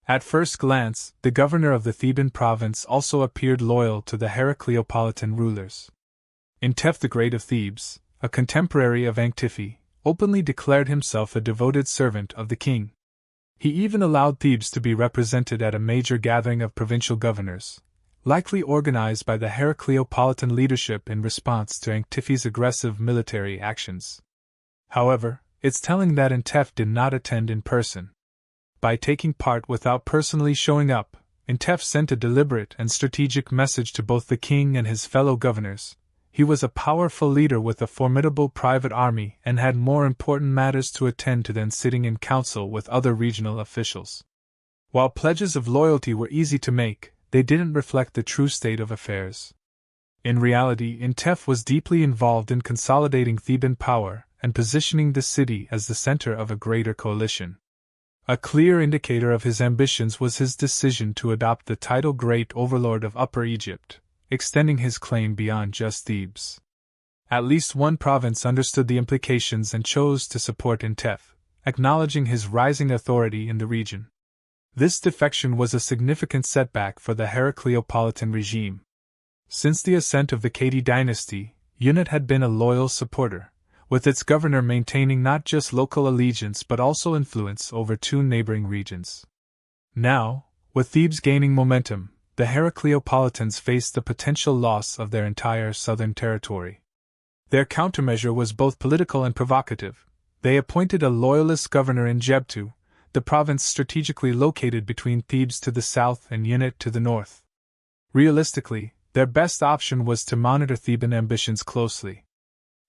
At first glance, the governor of the Theban province also appeared loyal to the Herakleopolitan rulers. Intef the Great of Thebes, a contemporary of Intef, openly declared himself a devoted servant of the king. He even allowed Thebes to be represented at a major gathering of provincial governors, likely organized by the Herakleopolitan leadership in response to Intef's aggressive military actions. However, it's telling that Intef did not attend in person. By taking part without personally showing up, Intef sent a deliberate and strategic message to both the king and his fellow governors. He was a powerful leader with a formidable private army and had more important matters to attend to than sitting in council with other regional officials. While pledges of loyalty were easy to make, they didn't reflect the true state of affairs. In reality, Intef was deeply involved in consolidating Theban power and positioning the city as the center of a greater coalition. A clear indicator of his ambitions was his decision to adopt the title Great Overlord of Upper Egypt, extending his claim beyond just Thebes. At least one province understood the implications and chose to support Intef, acknowledging his rising authority in the region. This defection was a significant setback for the Herakleopolitan regime. Since the ascent of the Khedi dynasty, Unit had been a loyal supporter, with its governor maintaining not just local allegiance but also influence over two neighboring regions. Now, with Thebes gaining momentum, the Herakleopolitans faced the potential loss of their entire southern territory. Their countermeasure was both political and provocative. They appointed a loyalist governor in Gebtu, the province strategically located between Thebes to the south and Unit to the north. Realistically, their best option was to monitor Theban ambitions closely.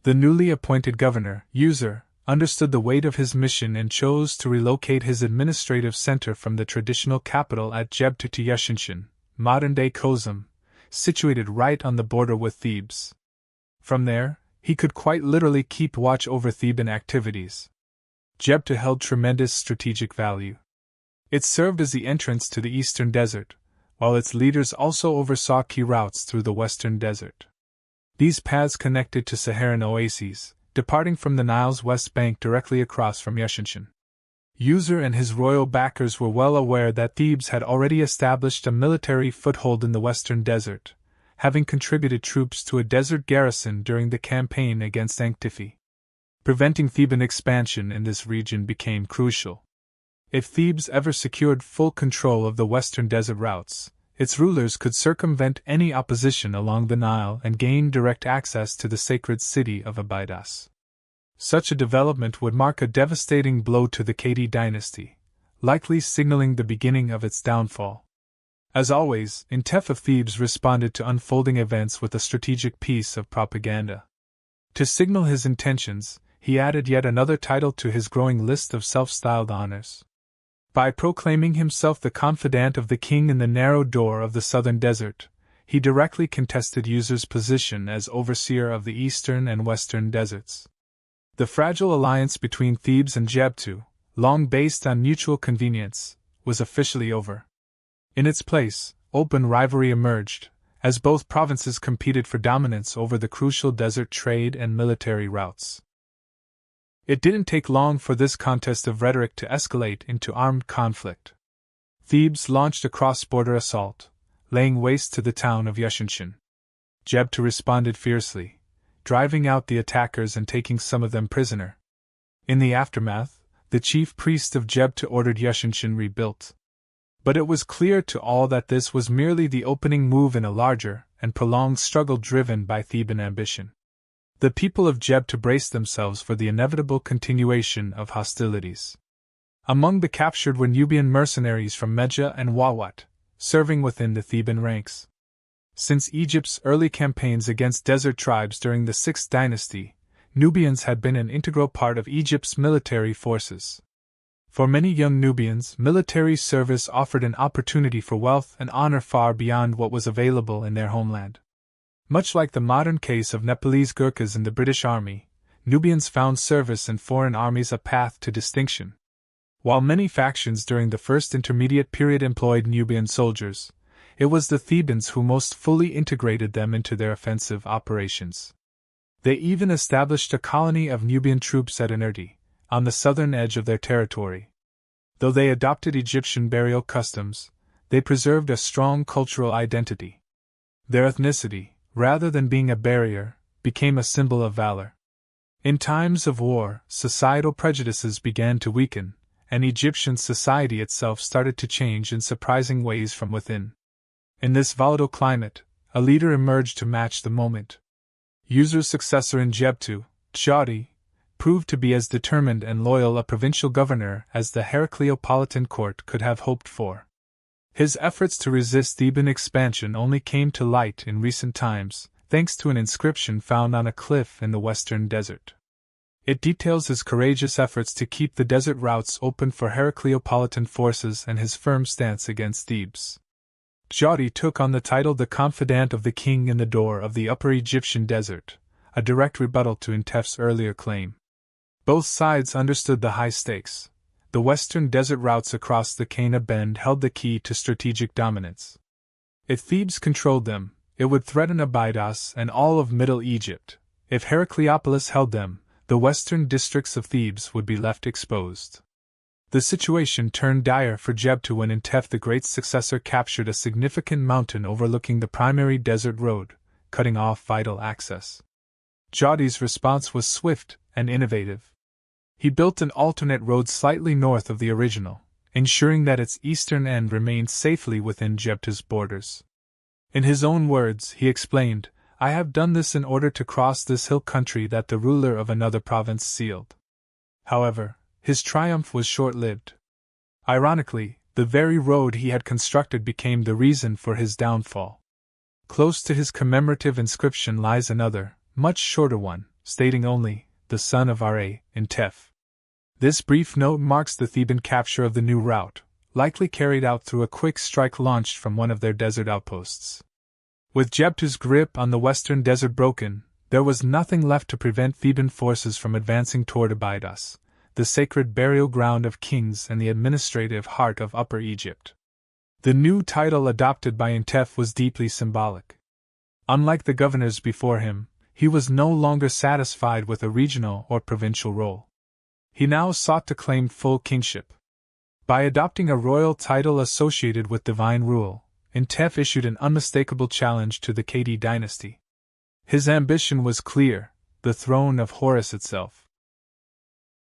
The newly appointed governor, User, understood the weight of his mission and chose to relocate his administrative center from the traditional capital at Gebtu to Yashinshin, modern-day Kozum, situated right on the border with Thebes. From there, he could quite literally keep watch over Theban activities. Gebtu held tremendous strategic value. It served as the entrance to the eastern desert, while its leaders also oversaw key routes through the western desert. These paths connected to Saharan oases, departing from the Nile's west bank directly across from Yashinshin. User and his royal backers were well aware that Thebes had already established a military foothold in the western desert, having contributed troops to a desert garrison during the campaign against Intef. Preventing Theban expansion in this region became crucial. If Thebes ever secured full control of the western desert routes, its rulers could circumvent any opposition along the Nile and gain direct access to the sacred city of Abydos. Such a development would mark a devastating blow to the Khedi dynasty, likely signaling the beginning of its downfall. As always, Intef of Thebes responded to unfolding events with a strategic piece of propaganda. To signal his intentions, he added yet another title to his growing list of self-styled honors. By proclaiming himself the confidant of the king in the narrow door of the southern desert, he directly contested User's position as overseer of the eastern and western deserts. The fragile alliance between Thebes and Gebtu, long based on mutual convenience, was officially over. In its place, open rivalry emerged, as both provinces competed for dominance over the crucial desert trade and military routes. It didn't take long for this contest of rhetoric to escalate into armed conflict. Thebes launched a cross-border assault, laying waste to the town of Yashinshin. Gebtu responded fiercely, driving out the attackers and taking some of them prisoner. In the aftermath, the chief priest of Gebtu ordered Yashinshin rebuilt. But it was clear to all that this was merely the opening move in a larger and prolonged struggle driven by Theban ambition. The people of Gebtu braced themselves for the inevitable continuation of hostilities. Among the captured were Nubian mercenaries from Medja and Wawat, serving within the Theban ranks. Since Egypt's early campaigns against desert tribes during the 6th dynasty, Nubians had been an integral part of Egypt's military forces. For many young Nubians, military service offered an opportunity for wealth and honor far beyond what was available in their homeland. Much like the modern case of Nepalese Gurkhas in the British Army, Nubians found service in foreign armies a path to distinction. While many factions during the first intermediate period employed Nubian soldiers, it was the Thebans who most fully integrated them into their offensive operations. They even established a colony of Nubian troops at Inerti, on the southern edge of their territory. Though they adopted Egyptian burial customs, they preserved a strong cultural identity. Their ethnicity, rather than being a barrier, became a symbol of valor. In times of war, societal prejudices began to weaken, and Egyptian society itself started to change in surprising ways from within. In this volatile climate, a leader emerged to match the moment. User's successor in Gebtu, Gebtu, proved to be as determined and loyal a provincial governor as the Herakleopolitan court could have hoped for. His efforts to resist Theban expansion only came to light in recent times, thanks to an inscription found on a cliff in the western desert. It details his courageous efforts to keep the desert routes open for Herakleopolitan forces and his firm stance against Thebes. Gebtu took on the title the confidant of the king in the door of the upper Egyptian desert, a direct rebuttal to Intef's earlier claim. Both sides understood the high stakes. The western desert routes across the Cana Bend held the key to strategic dominance. If Thebes controlled them, it would threaten Abydos and all of Middle Egypt. If Herakleopolis held them, the western districts of Thebes would be left exposed. The situation turned dire for Gebtu when Intef the Great's successor captured a significant mountain overlooking the primary desert road, cutting off vital access. Gebtu's response was swift and innovative. He built an alternate road slightly north of the original, ensuring that its eastern end remained safely within Gebtu's borders. In his own words, he explained, "I have done this in order to cross this hill country that the ruler of another province sealed." However, his triumph was short-lived. Ironically, the very road he had constructed became the reason for his downfall. Close to his commemorative inscription lies another, much shorter one, stating only, "the son of Ra, Intef." This brief note marks the Theban capture of the new route, likely carried out through a quick strike launched from one of their desert outposts. With Gebtu's grip on the western desert broken, there was nothing left to prevent Theban forces from advancing toward Abydos, the sacred burial ground of kings and the administrative heart of Upper Egypt. The new title adopted by Intef was deeply symbolic. Unlike the governors before him, he was no longer satisfied with a regional or provincial role. He now sought to claim full kingship. By adopting a royal title associated with divine rule, Intef issued an unmistakable challenge to the Khedi dynasty. His ambition was clear: the throne of Horus itself.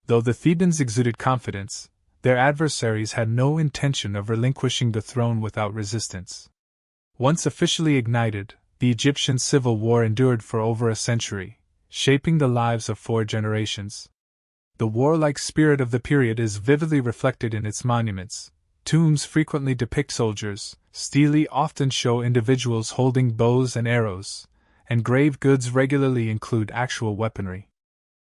Though the Thebans exuded confidence, their adversaries had no intention of relinquishing the throne without resistance. Once officially ignited, the Egyptian civil war endured for over a century, shaping the lives of 4 generations. The warlike spirit of the period is vividly reflected in its monuments. Tombs frequently depict soldiers, stelae often show individuals holding bows and arrows, and grave goods regularly include actual weaponry.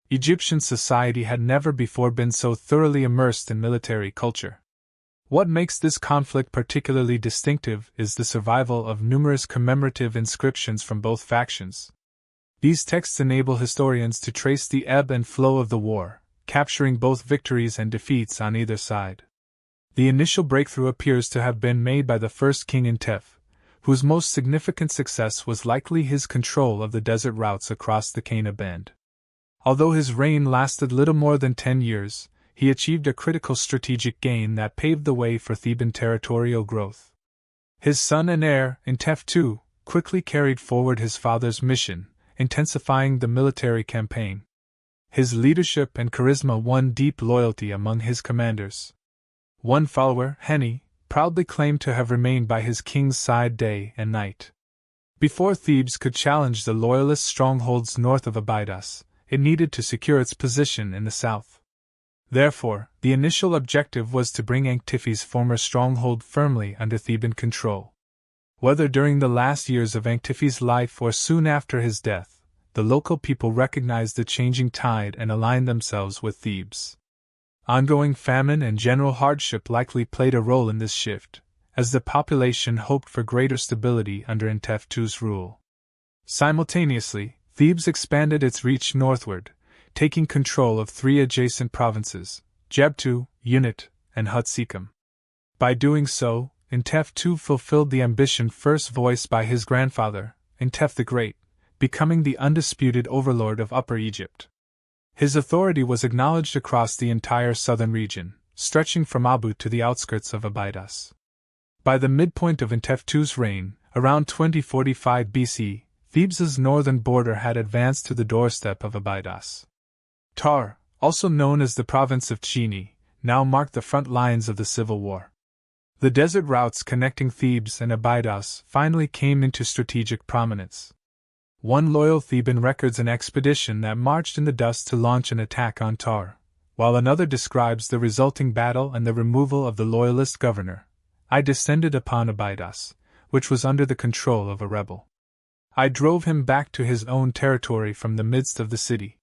Egyptian society had never before been so thoroughly immersed in military culture. What makes this conflict particularly distinctive is the survival of numerous commemorative inscriptions from both factions. These texts enable historians to trace the ebb and flow of the war, capturing both victories and defeats on either side. The initial breakthrough appears to have been made by the first king Intef, whose most significant success was likely his control of the desert routes across the Cana Bend. Although his reign lasted little more than 10 years, he achieved a critical strategic gain that paved the way for Theban territorial growth. His son and heir, Intef II, quickly carried forward his father's mission, intensifying the military campaign. His leadership and charisma won deep loyalty among his commanders. One follower, Heni, proudly claimed to have remained by his king's side day and night. Before Thebes could challenge the loyalist strongholds north of Abydos, it needed to secure its position in the south. Therefore, the initial objective was to bring Antifi's former stronghold firmly under Theban control. Whether during the last years of Antifi's life or soon after his death, the local people recognized the changing tide and aligned themselves with Thebes. Ongoing famine and general hardship likely played a role in this shift, as the population hoped for greater stability under Intef II's rule. Simultaneously, Thebes expanded its reach northward, taking control of 3 adjacent provinces, Gebtu, Unit, and Hutsekum. By doing so, Intef II fulfilled the ambition first voiced by his grandfather, Intef the Great, becoming the undisputed overlord of Upper Egypt. His authority was acknowledged across the entire southern region, stretching from Abu to the outskirts of Abydos. By the midpoint of Intef II's reign, around 2045 BC, Thebes' northern border had advanced to the doorstep of Abydos. Tar, also known as the province of Chini, now marked the front lines of the civil war. The desert routes connecting Thebes and Abydos finally came into strategic prominence. One loyal Theban records an expedition that marched in the dust to launch an attack on Tar, while another describes the resulting battle and the removal of the loyalist governor. I descended upon Abydos, which was under the control of a rebel. I drove him back to his own territory from the midst of the city.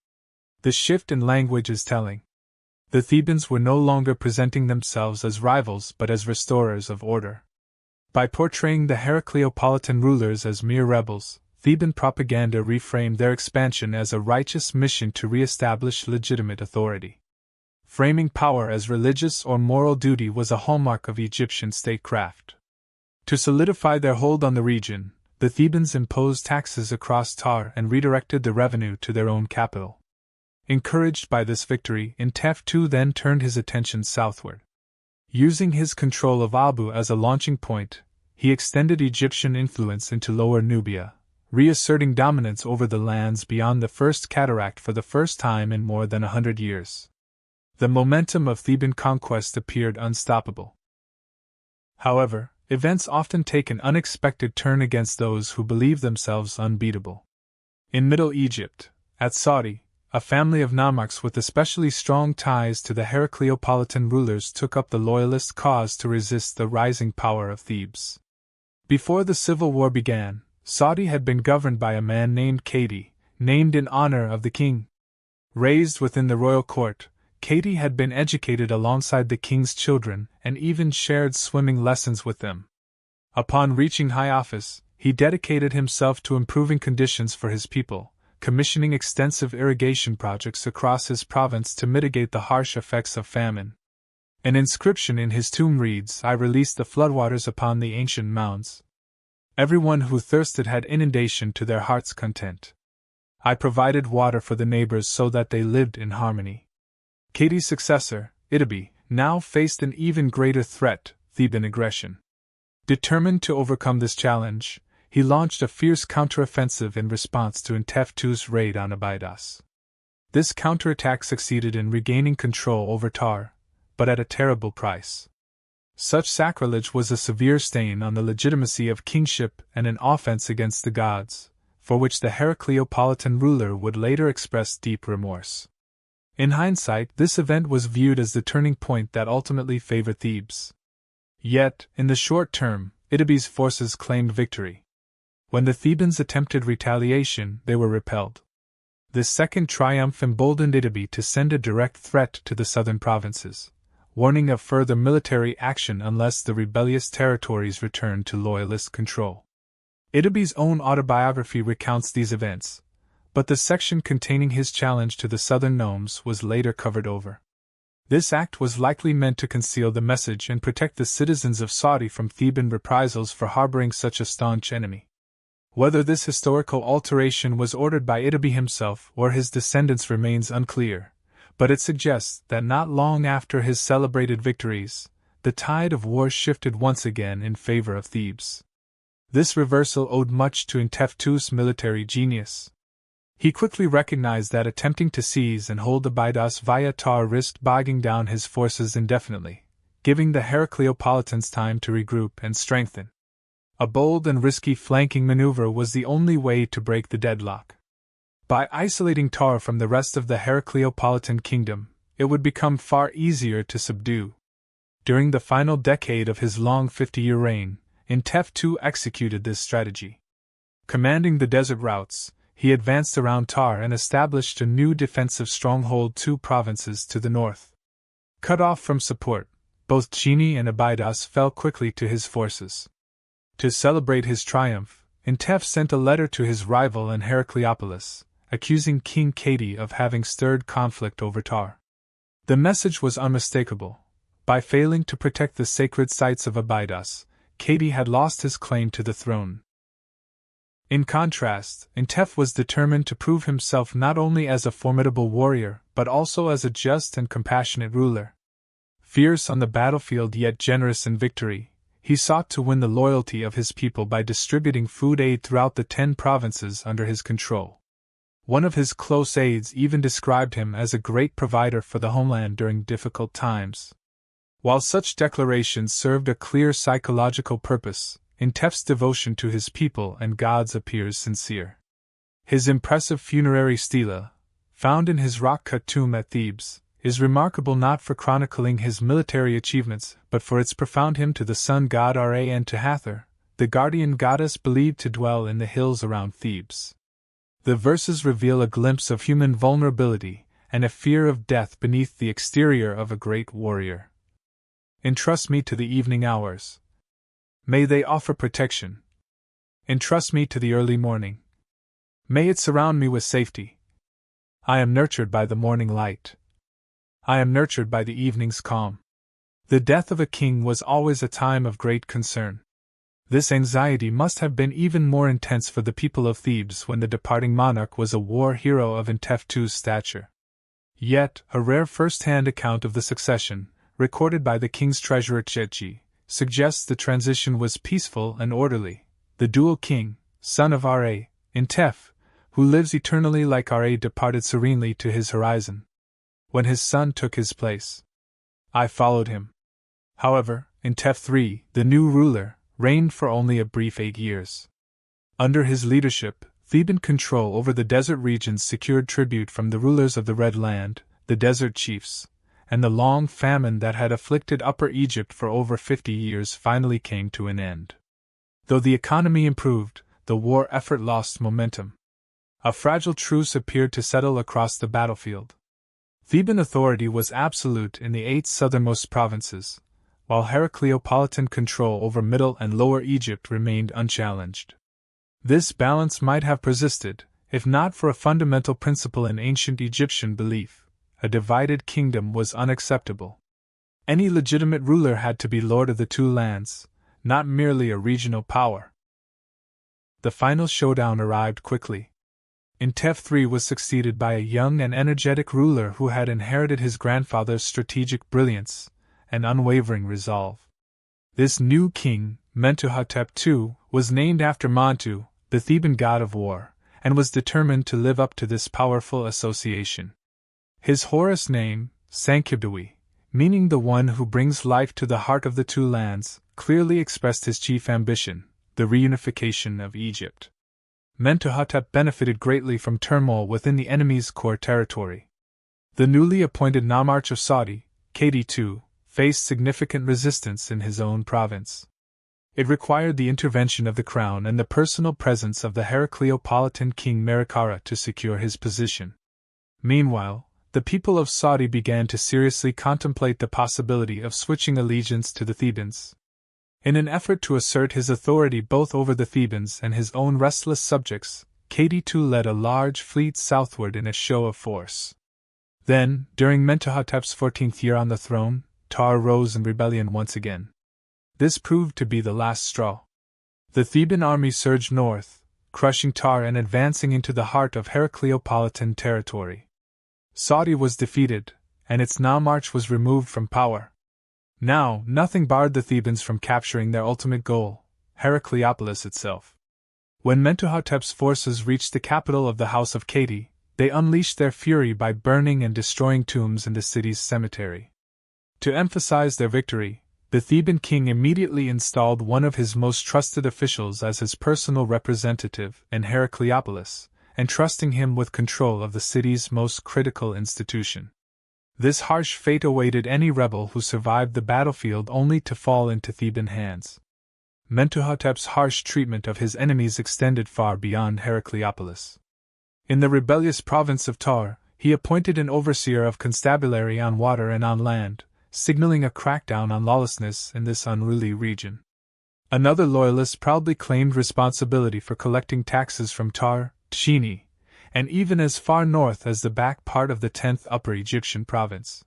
The shift in language is telling. The Thebans were no longer presenting themselves as rivals but as restorers of order. By portraying the Herakleopolitan rulers as mere rebels, Theban propaganda reframed their expansion as a righteous mission to re-establish legitimate authority. Framing power as religious or moral duty was a hallmark of Egyptian statecraft. To solidify their hold on the region, the Thebans imposed taxes across Tar and redirected the revenue to their own capital. Encouraged by this victory, Intef II then turned his attention southward. Using his control of Abu as a launching point, he extended Egyptian influence into Lower Nubia, reasserting dominance over the lands beyond the First Cataract for the first time in more than 100 years. The momentum of Theban conquest appeared unstoppable. However, events often take an unexpected turn against those who believe themselves unbeatable. In Middle Egypt, at Saudi, a family of nomarchs with especially strong ties to the Herakleopolitan rulers took up the loyalist cause to resist the rising power of Thebes. Before the civil war began, Saudi had been governed by a man named Kati, named in honor of the king. Raised within the royal court, Kati had been educated alongside the king's children and even shared swimming lessons with them. Upon reaching high office, he dedicated himself to improving conditions for his people, commissioning extensive irrigation projects across his province to mitigate the harsh effects of famine. An inscription in his tomb reads, "I released the floodwaters upon the ancient mounds. Everyone who thirsted had inundation to their heart's content. I provided water for the neighbors so that they lived in harmony." Kati's successor, Itaby, now faced an even greater threat, Theban aggression. Determined to overcome this challenge, he launched a fierce counteroffensive in response to Intef II's raid on Abydos. This counterattack succeeded in regaining control over Tar, but at a terrible price. Such sacrilege was a severe stain on the legitimacy of kingship and an offense against the gods, for which the Herakleopolitan ruler would later express deep remorse. In hindsight, this event was viewed as the turning point that ultimately favored Thebes. Yet, in the short term, Itaby's forces claimed victory. When the Thebans attempted retaliation, they were repelled. This second triumph emboldened Itaby to send a direct threat to the southern provinces, warning of further military action unless the rebellious territories returned to loyalist control. Itaby's own autobiography recounts these events, but the section containing his challenge to the southern nomes was later covered over. This act was likely meant to conceal the message and protect the citizens of Saudi from Theban reprisals for harboring such a staunch enemy. Whether this historical alteration was ordered by Itaby himself or his descendants remains unclear, but it suggests that not long after his celebrated victories, the tide of war shifted once again in favor of Thebes. This reversal owed much to Intef II's military genius. He quickly recognized that attempting to seize and hold Abydos via Tar risked bogging down his forces indefinitely, giving the Herakleopolitans time to regroup and strengthen. A bold and risky flanking maneuver was the only way to break the deadlock. By isolating Tar from the rest of the Herakleopolitan kingdom, it would become far easier to subdue. During the final decade of his long 50-year reign, Intef II executed this strategy. Commanding the desert routes, he advanced around Tar and established a new defensive stronghold 2 provinces to the north. Cut off from support, both Chini and Abydos fell quickly to his forces. To celebrate his triumph, Intef sent a letter to his rival in Herakleopolis, accusing King Kati of having stirred conflict over Tar. The message was unmistakable. By failing to protect the sacred sites of Abydos, Kati had lost his claim to the throne. In contrast, Intef was determined to prove himself not only as a formidable warrior but also as a just and compassionate ruler. Fierce on the battlefield yet generous in victory, he sought to win the loyalty of his people by distributing food aid throughout the 10 provinces under his control. One of his close aides even described him as a great provider for the homeland during difficult times. While such declarations served a clear psychological purpose, Intef's devotion to his people and gods appears sincere. His impressive funerary stela, found in his rock-cut tomb at Thebes, is remarkable not for chronicling his military achievements but for its profound hymn to the sun god Ra and to Hathor, the guardian goddess believed to dwell in the hills around Thebes. The verses reveal a glimpse of human vulnerability and a fear of death beneath the exterior of a great warrior. Entrust me to the evening hours. May they offer protection. Entrust me to the early morning. May it surround me with safety. I am nurtured by the morning light. I am nurtured by the evening's calm. The death of a king was always a time of great concern. This anxiety must have been even more intense for the people of Thebes when the departing monarch was a war hero of Intef II's stature. Yet, a rare first-hand account of the succession, recorded by the king's treasurer Gebtu, suggests the transition was peaceful and orderly. The dual king, son of Ra, Intef, who lives eternally like Ra, departed serenely to his horizon, when his son took his place. I followed him. However, Intef III, the new ruler, reigned for only a brief 8 years. Under his leadership, Theban control over the desert regions secured tribute from the rulers of the Red Land, the desert chiefs, and the long famine that had afflicted Upper Egypt for over 50 years finally came to an end. Though the economy improved, the war effort lost momentum. A fragile truce appeared to settle across the battlefield. Theban authority was absolute in the 8 southernmost provinces, while Herakleopolitan control over Middle and Lower Egypt remained unchallenged. This balance might have persisted, if not for a fundamental principle in ancient Egyptian belief: a divided kingdom was unacceptable. Any legitimate ruler had to be lord of the 2 lands, not merely a regional power. The final showdown arrived quickly. Intef III was succeeded by a young and energetic ruler who had inherited his grandfather's strategic brilliance and unwavering resolve. This new king, Mentuhotep II, was named after Mentu, the Theban god of war, and was determined to live up to this powerful association. His Horus name, Sankibdui, meaning the one who brings life to the heart of the 2 lands, clearly expressed his chief ambition, the reunification of Egypt. Mentuhotep benefited greatly from turmoil within the enemy's core territory. The newly appointed nomarch of Saudi, Gebtu II, faced significant resistance in his own province. It required the intervention of the crown and the personal presence of the Herakleopolitan king Merakara to secure his position. Meanwhile, the people of Saudi began to seriously contemplate the possibility of switching allegiance to the Thebans. In an effort to assert his authority both over the Thebans and his own restless subjects, Gebtu II led a large fleet southward in a show of force. Then, during Mentuhotep's 14th year on the throne, Tar rose in rebellion once again. This proved to be the last straw. The Theban army surged north, crushing Tar and advancing into the heart of Herakleopolitan territory. Saudi was defeated, and its nomarch was removed from power. Now, nothing barred the Thebans from capturing their ultimate goal, Herakleopolis itself. When Mentuhotep's forces reached the capital of the House of Gebtu, they unleashed their fury by burning and destroying tombs in the city's cemetery. To emphasize their victory, the Theban king immediately installed one of his most trusted officials as his personal representative in Herakleopolis, entrusting him with control of the city's most critical institution. This harsh fate awaited any rebel who survived the battlefield only to fall into Theban hands. Mentuhotep's harsh treatment of his enemies extended far beyond Herakleopolis. In the rebellious province of Tar, he appointed an overseer of constabulary on water and on land, signaling a crackdown on lawlessness in this unruly region. Another loyalist proudly claimed responsibility for collecting taxes from Tar, Tshini, and even as far north as the back part of the 10th Upper Egyptian province.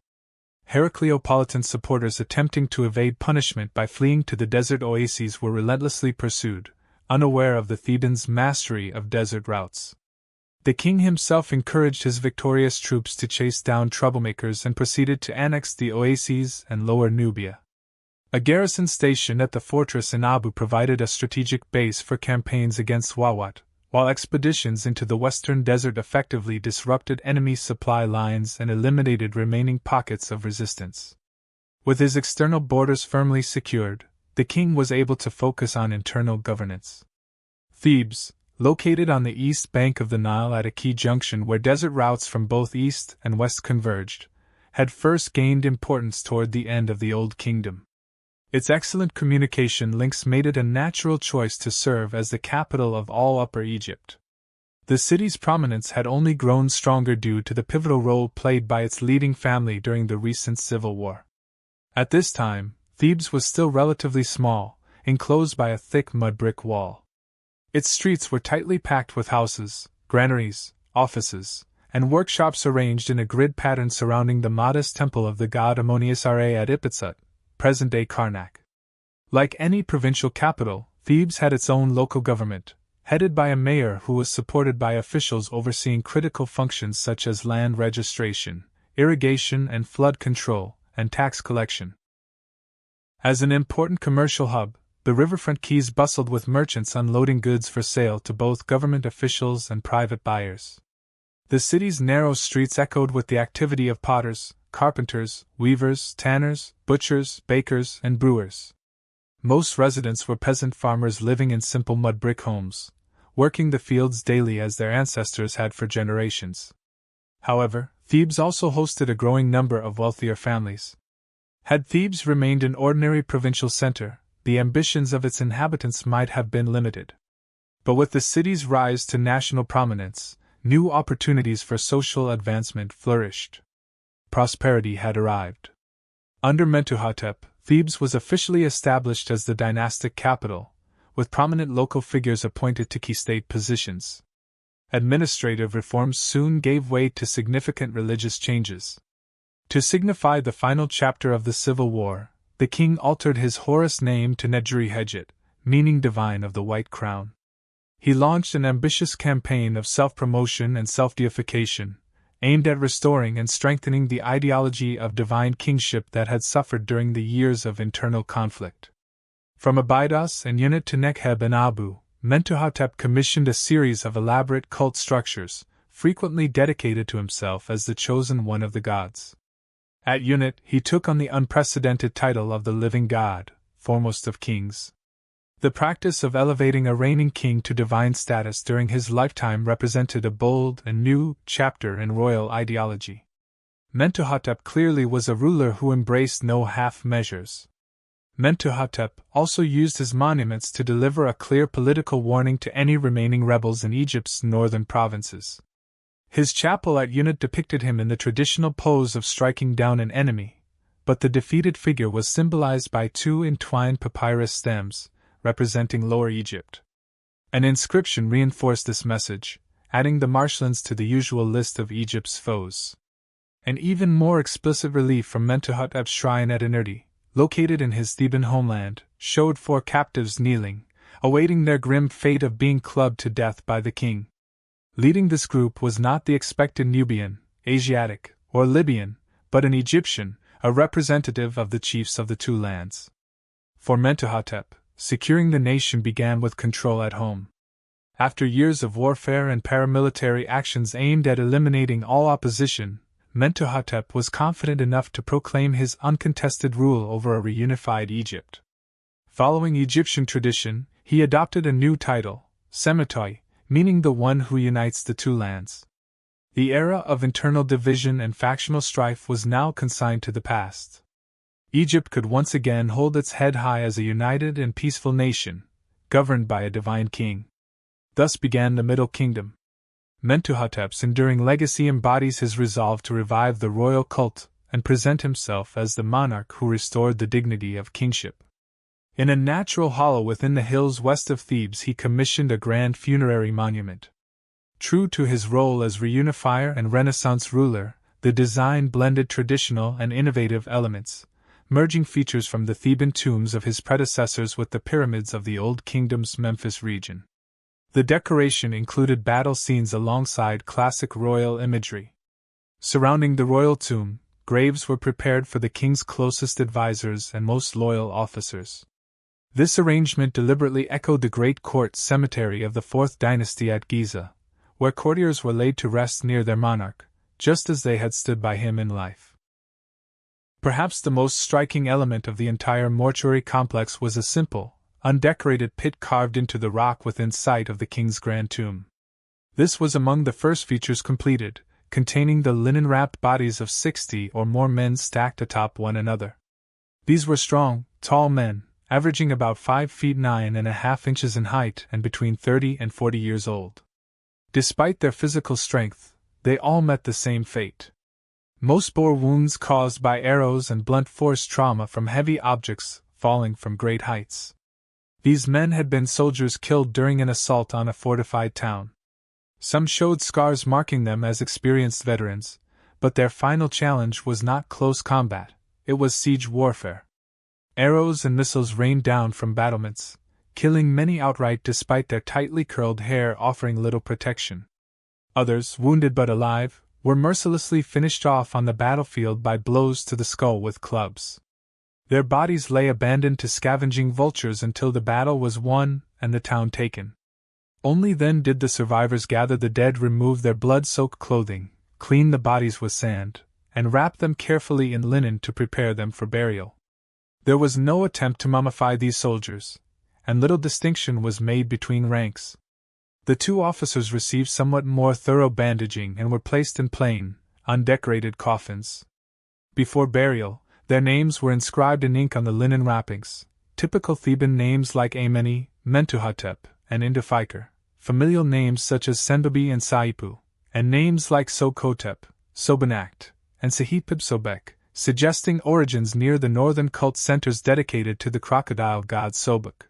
Herakleopolitan supporters attempting to evade punishment by fleeing to the desert oases were relentlessly pursued, unaware of the Thebans' mastery of desert routes. The king himself encouraged his victorious troops to chase down troublemakers and proceeded to annex the oases and lower Nubia. A garrison station at the fortress in Abu provided a strategic base for campaigns against Wawat, while expeditions into the western desert effectively disrupted enemy supply lines and eliminated remaining pockets of resistance. With his external borders firmly secured, the king was able to focus on internal governance. Thebes, located on the east bank of the Nile at a key junction where desert routes from both east and west converged, had first gained importance toward the end of the Old Kingdom. Its excellent communication links made it a natural choice to serve as the capital of all Upper Egypt. The city's prominence had only grown stronger due to the pivotal role played by its leading family during the recent civil war. At this time, Thebes was still relatively small, enclosed by a thick mud brick wall. Its streets were tightly packed with houses, granaries, offices, and workshops arranged in a grid pattern surrounding the modest temple of the god Ammonius Ra at Ipitsut, present-day Karnak. Like any provincial capital, Thebes had its own local government, headed by a mayor who was supported by officials overseeing critical functions such as land registration, irrigation and flood control, and tax collection. As an important commercial hub, the riverfront quays bustled with merchants unloading goods for sale to both government officials and private buyers. The city's narrow streets echoed with the activity of potters, carpenters, weavers, tanners, butchers, bakers, and brewers. Most residents were peasant farmers living in simple mud brick homes, working the fields daily as their ancestors had for generations. However, Thebes also hosted a growing number of wealthier families. Had Thebes remained an ordinary provincial center, the ambitions of its inhabitants might have been limited. But with the city's rise to national prominence, new opportunities for social advancement flourished. Prosperity had arrived. Under Mentuhotep, Thebes was officially established as the dynastic capital, with prominent local figures appointed to key state positions. Administrative reforms soon gave way to significant religious changes. To signify the final chapter of the civil war, the king altered his Horus name to Nedjeri-Hejet, meaning divine of the white crown. He launched an ambitious campaign of self-promotion and self-deification, aimed at restoring and strengthening the ideology of divine kingship that had suffered during the years of internal conflict. From Abydos and Unit to Nekheb and Abu, Mentuhotep commissioned a series of elaborate cult structures, frequently dedicated to himself as the chosen one of the gods. At Unit, he took on the unprecedented title of the living god, foremost of kings. The practice of elevating a reigning king to divine status during his lifetime represented a bold and new chapter in royal ideology. Mentuhotep clearly was a ruler who embraced no half measures. Mentuhotep also used his monuments to deliver a clear political warning to any remaining rebels in Egypt's northern provinces. His chapel at Unit depicted him in the traditional pose of striking down an enemy, but the defeated figure was symbolized by two entwined papyrus stems, representing Lower Egypt. An inscription reinforced this message, adding the marshlands to the usual list of Egypt's foes. An even more explicit relief from Mentuhotep's shrine at Inerti, located in his Theban homeland, showed 4 captives kneeling, awaiting their grim fate of being clubbed to death by the king. Leading this group was not the expected Nubian, Asiatic, or Libyan, but an Egyptian, a representative of the chiefs of the two lands. For Mentuhotep, securing the nation began with control at home. After years of warfare and paramilitary actions aimed at eliminating all opposition, Mentuhotep was confident enough to proclaim his uncontested rule over a reunified Egypt. Following Egyptian tradition, he adopted a new title, Semitoi, meaning the one who unites the two lands. The era of internal division and factional strife was now consigned to the past. Egypt could once again hold its head high as a united and peaceful nation, governed by a divine king. Thus began the Middle Kingdom. Mentuhotep's enduring legacy embodies his resolve to revive the royal cult and present himself as the monarch who restored the dignity of kingship. In a natural hollow within the hills west of Thebes, he commissioned a grand funerary monument. True to his role as reunifier and Renaissance ruler, the design blended traditional and innovative elements, merging features from the Theban tombs of his predecessors with the pyramids of the Old Kingdom's Memphis region. The decoration included battle scenes alongside classic royal imagery. Surrounding the royal tomb, graves were prepared for the king's closest advisors and most loyal officers. This arrangement deliberately echoed the great court cemetery of the 4th dynasty at Giza, where courtiers were laid to rest near their monarch, just as they had stood by him in life. Perhaps the most striking element of the entire mortuary complex was a simple, undecorated pit carved into the rock within sight of the king's grand tomb. This was among the first features completed, containing the linen-wrapped bodies of 60 or more men stacked atop one another. These were strong, tall men, averaging about 5 feet 9.5 inches in height and between 30 and 40 years old. Despite their physical strength, they all met the same fate. Most bore wounds caused by arrows and blunt force trauma from heavy objects falling from great heights. These men had been soldiers killed during an assault on a fortified town. Some showed scars marking them as experienced veterans, but their final challenge was not close combat, it was siege warfare. Arrows and missiles rained down from battlements, killing many outright despite their tightly curled hair offering little protection. Others, wounded but alive, were mercilessly finished off on the battlefield by blows to the skull with clubs. Their bodies lay abandoned to scavenging vultures until the battle was won and the town taken. Only then did the survivors gather the dead, remove their blood-soaked clothing, clean the bodies with sand, and wrap them carefully in linen to prepare them for burial. There was no attempt to mummify these soldiers, and little distinction was made between ranks. The 2 officers received somewhat more thorough bandaging and were placed in plain, undecorated coffins. Before burial, their names were inscribed in ink on the linen wrappings, typical Theban names like Ameni, Mentuhotep, and Intef, familial names such as Senbabi and Saipu, and names like Sokotep, Sobanakt, and Sehipibsobek, suggesting origins near the northern cult centers dedicated to the crocodile god Sobek.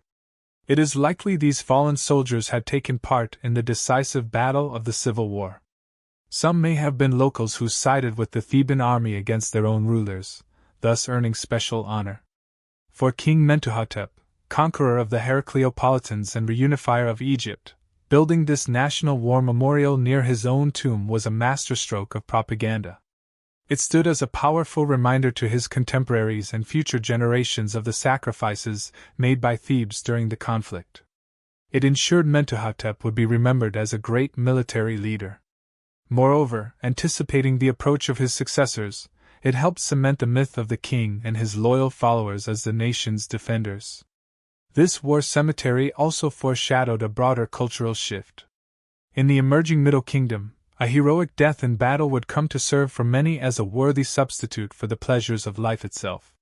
It is likely these fallen soldiers had taken part in the decisive battle of the Civil War. Some may have been locals who sided with the Theban army against their own rulers, thus earning special honor. For King Mentuhotep, conqueror of the Herakleopolitans and reunifier of Egypt, building this national war memorial near his own tomb was a masterstroke of propaganda. It stood as a powerful reminder to his contemporaries and future generations of the sacrifices made by Thebes during the conflict. It ensured Mentuhotep would be remembered as a great military leader. Moreover, anticipating the approach of his successors, it helped cement the myth of the king and his loyal followers as the nation's defenders. This war cemetery also foreshadowed a broader cultural shift. In the emerging Middle Kingdom, a heroic death in battle would come to serve for many as a worthy substitute for the pleasures of life itself.